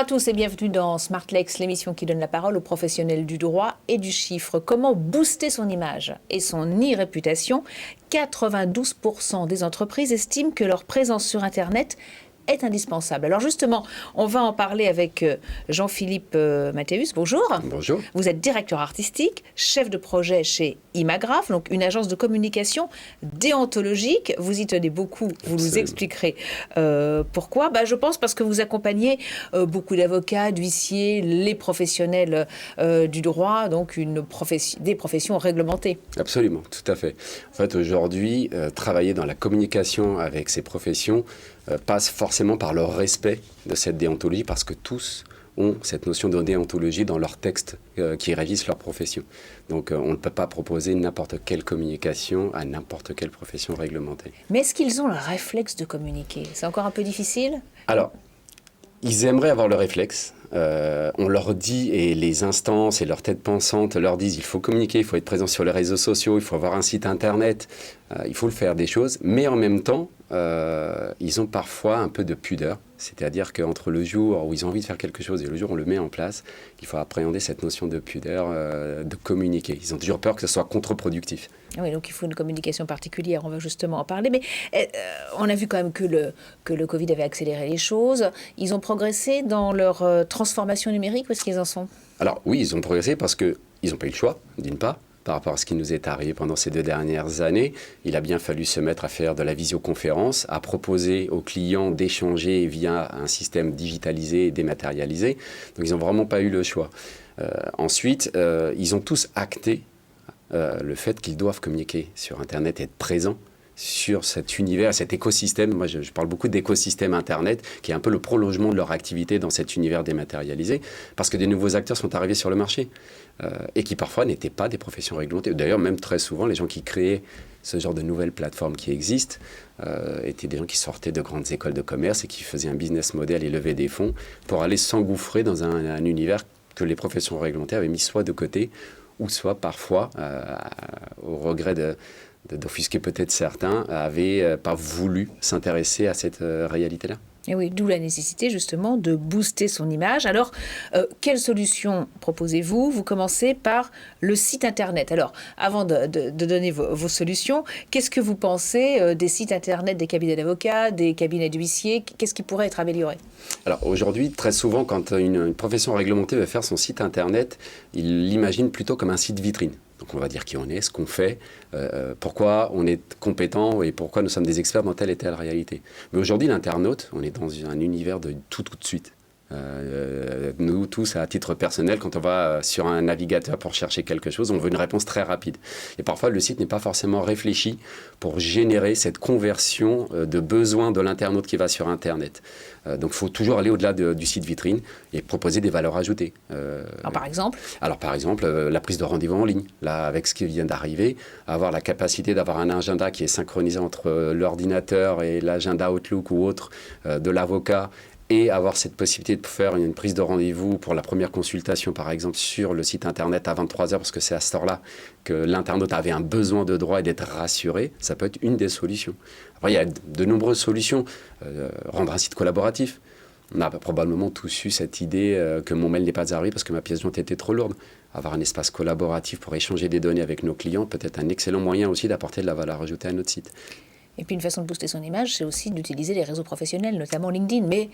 à tous et bienvenue dans Smartlex, l'émission qui donne la parole aux professionnels du droit et du chiffre. Comment booster son image et son e-réputation? 92% des entreprises estiment que leur présence sur Internet est indispensable. Alors justement, on va en parler avec Jean-Philippe Mathéus. Bonjour. Bonjour. Vous êtes directeur artistique, chef de projet chez Imagraph, donc une agence de communication déontologique. Vous y tenez beaucoup, vous nous expliquerez pourquoi. Je pense parce que vous accompagnez beaucoup d'avocats, d'huissiers, les professionnels du droit, donc des professions réglementées. Absolument, tout à fait. En fait, aujourd'hui, travailler dans la communication avec ces professions passe forcément par le respect de cette déontologie, parce que tous ont cette notion de déontologie dans leurs textes qui régissent leur profession. Donc on ne peut pas proposer n'importe quelle communication à n'importe quelle profession réglementée. Mais est-ce qu'ils ont le réflexe de communiquer? C'est encore un peu difficile? Alors, ils aimeraient avoir le réflexe. On leur dit, et les instances et leurs têtes pensantes leur disent, il faut communiquer, il faut être présent sur les réseaux sociaux, il faut avoir un site internet, il faut le faire des choses, mais en même temps, ils ont parfois un peu de pudeur, c'est-à-dire qu'entre le jour où ils ont envie de faire quelque chose et le jour où on le met en place, il faut appréhender cette notion de pudeur, de communiquer. Ils ont toujours peur que ce soit contre-productif. Oui, donc il faut une communication particulière, on va justement en parler. Mais on a vu quand même que le Covid avait accéléré les choses. Ils ont progressé dans leur transformation numérique, où est-ce qu'ils en sont? Alors oui, ils ont progressé parce qu'ils n'ont pas eu le choix, d'une part. Par rapport à ce qui nous est arrivé pendant ces 2 dernières années, il a bien fallu se mettre à faire de la visioconférence, à proposer aux clients d'échanger via un système digitalisé et dématérialisé. Donc ils n'ont vraiment pas eu le choix. Ensuite, ils ont tous acté le fait qu'ils doivent communiquer sur Internet, être présents sur cet univers, cet écosystème. Moi, je parle beaucoup d'écosystème Internet, qui est un peu le prolongement de leur activité dans cet univers dématérialisé, parce que des nouveaux acteurs sont arrivés sur le marché et qui parfois n'étaient pas des professions réglementées. D'ailleurs, même très souvent, les gens qui créaient ce genre de nouvelles plateformes qui existent étaient des gens qui sortaient de grandes écoles de commerce et qui faisaient un business model et levaient des fonds pour aller s'engouffrer dans un univers que les professions réglementées avaient mis soit de côté, ou soit parfois, au regret d'offusquer peut-être certains, n'avaient pas voulu s'intéresser à cette réalité-là. Et oui, d'où la nécessité justement de booster son image. Alors, quelle solution proposez-vous? Vous commencez par le site Internet. Alors, avant de donner vos solutions, qu'est-ce que vous pensez des sites Internet des cabinets d'avocats, des cabinets d'huissiers? Qu'est-ce qui pourrait être amélioré? Alors aujourd'hui, très souvent, quand une profession réglementée veut faire son site Internet, il l'imagine plutôt comme un site vitrine. Donc on va dire qui on est, ce qu'on fait, pourquoi on est compétent et pourquoi nous sommes des experts dans telle et telle réalité. Mais aujourd'hui, l'internaute, on est dans un univers de tout de suite. Nous tous, à titre personnel, quand on va sur un navigateur pour chercher quelque chose, on veut une réponse très rapide. Et parfois, le site n'est pas forcément réfléchi pour générer cette conversion de besoin de l'internaute qui va sur Internet. Donc, il faut toujours aller au-delà du site vitrine et proposer des valeurs ajoutées. Par exemple par exemple, la prise de rendez-vous en ligne. Là, avec ce qui vient d'arriver, avoir la capacité d'avoir un agenda qui est synchronisé entre l'ordinateur et l'agenda Outlook ou autre de l'avocat, et avoir cette possibilité de faire une prise de rendez-vous pour la première consultation, par exemple, sur le site Internet à 23h, parce que c'est à cette heure-là que l'internaute avait un besoin de droit et d'être rassuré, ça peut être une des solutions. Après, il y a de nombreuses solutions. Rendre un site collaboratif. On a probablement tous eu cette idée que mon mail n'est pas arrivé parce que ma pièce jointe était trop lourde. Avoir un espace collaboratif pour échanger des données avec nos clients peut être un excellent moyen aussi d'apporter de la valeur ajoutée à notre site. Et puis une façon de booster son image, c'est aussi d'utiliser les réseaux professionnels, notamment LinkedIn. Mais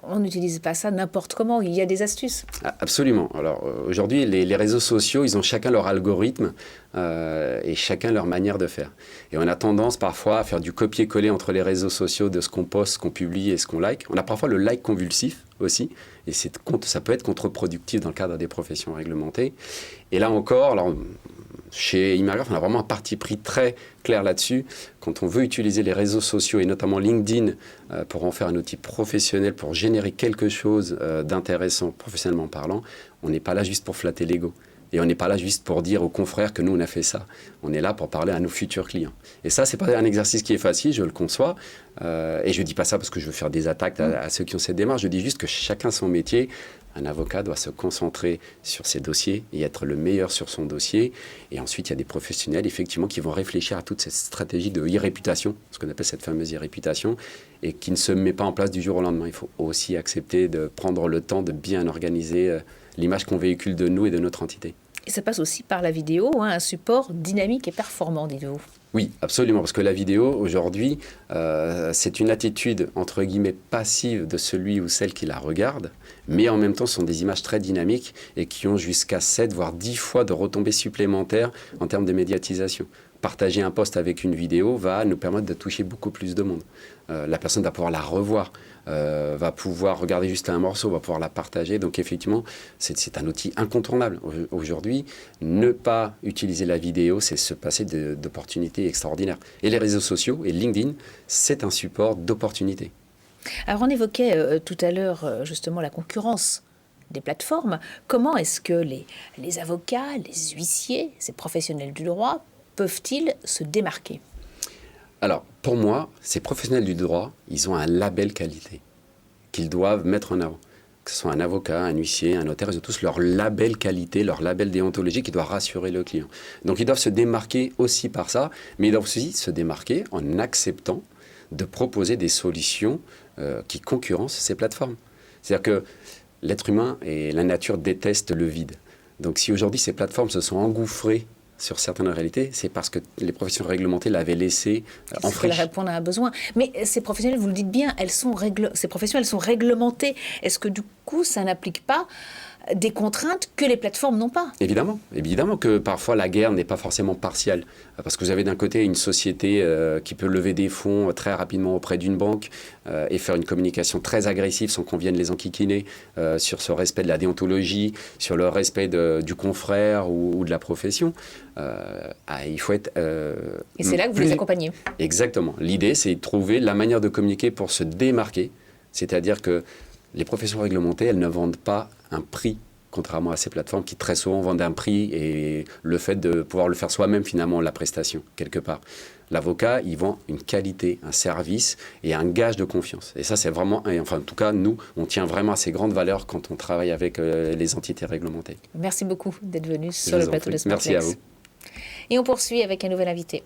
on n'utilise pas ça n'importe comment, il y a des astuces. Absolument. Alors aujourd'hui, les réseaux sociaux, ils ont chacun leur algorithme et chacun leur manière de faire. Et on a tendance parfois à faire du copier-coller entre les réseaux sociaux de ce qu'on poste, ce qu'on publie et ce qu'on like. On a parfois le like convulsif aussi, et ça peut être contre-productif dans le cadre des professions réglementées. Et là encore, alors, chez Imagraph, on a vraiment un parti pris très clair là-dessus. Quand on veut utiliser les réseaux sociaux et notamment LinkedIn pour en faire un outil professionnel, pour générer quelque chose d'intéressant professionnellement parlant, on n'est pas là juste pour flatter l'ego. Et on n'est pas là juste pour dire aux confrères que nous, on a fait ça. On est là pour parler à nos futurs clients. Et ça, ce n'est pas un exercice qui est facile, je le conçois. Et je ne dis pas ça parce que je veux faire des attaques à ceux qui ont cette démarche. Je dis juste que chacun son métier Un avocat doit se concentrer sur ses dossiers et être le meilleur sur son dossier. Et ensuite, il y a des professionnels, effectivement, qui vont réfléchir à toute cette stratégie de e-réputation, ce qu'on appelle cette fameuse e-réputation, et qui ne se met pas en place du jour au lendemain. Il faut aussi accepter de prendre le temps de bien organiser l'image qu'on véhicule de nous et de notre entité. Et ça passe aussi par la vidéo, un support dynamique et performant, dites-vous. Oui, absolument, parce que la vidéo, aujourd'hui, c'est une attitude, entre guillemets, passive de celui ou celle qui la regarde, mais en même temps, ce sont des images très dynamiques et qui ont jusqu'à 7, voire 10 fois de retombées supplémentaires en termes de médiatisation. Partager un post avec une vidéo va nous permettre de toucher beaucoup plus de monde. La personne va pouvoir la revoir, va pouvoir regarder juste un morceau, va pouvoir la partager. Donc effectivement, c'est un outil incontournable. Aujourd'hui, ne pas utiliser la vidéo, c'est se passer d'opportunités extraordinaires. Et les réseaux sociaux et LinkedIn, c'est un support d'opportunités. Alors on évoquait tout à l'heure justement la concurrence des plateformes. Comment est-ce que les avocats, les huissiers, ces professionnels du droit, peuvent-ils se démarquer ? Alors, pour moi, ces professionnels du droit, ils ont un label qualité qu'ils doivent mettre en avant. Que ce soit un avocat, un huissier, un notaire, ils ont tous leur label qualité, leur label déontologique qui doit rassurer le client. Donc, ils doivent se démarquer aussi par ça, mais ils doivent aussi se démarquer en acceptant de proposer des solutions qui concurrencent ces plateformes. C'est-à-dire que l'être humain et la nature détestent le vide. Donc, si aujourd'hui ces plateformes se sont engouffrées sur certaines réalités, c'est parce que les professions réglementées l'avaient laissé en friche. C'est répondre à un besoin. Mais ces professionnels, vous le dites bien, ces professions, elles sont réglementées. Est-ce que du coup, ça n'applique pas des contraintes que les plateformes n'ont pas ? Évidemment que parfois la guerre n'est pas forcément partielle. Parce que vous avez d'un côté une société qui peut lever des fonds très rapidement auprès d'une banque et faire une communication très agressive sans qu'on vienne les enquiquiner sur ce respect de la déontologie, sur le respect du confrère ou de la profession. Il faut être... et c'est là que vous les accompagnez. Exactement. L'idée, c'est de trouver la manière de communiquer pour se démarquer. C'est-à-dire que les professions réglementées, elles ne vendent pas un prix, contrairement à ces plateformes qui très souvent vendent un prix et le fait de pouvoir le faire soi-même, finalement, la prestation, quelque part. L'avocat, il vend une qualité, un service et un gage de confiance. Et ça, c'est vraiment... en tout cas, nous, on tient vraiment à ces grandes valeurs quand on travaille avec les entités réglementées. Merci beaucoup d'être venu sur le plateau de Smartlex. Merci à vous. Et on poursuit avec un nouvel invité.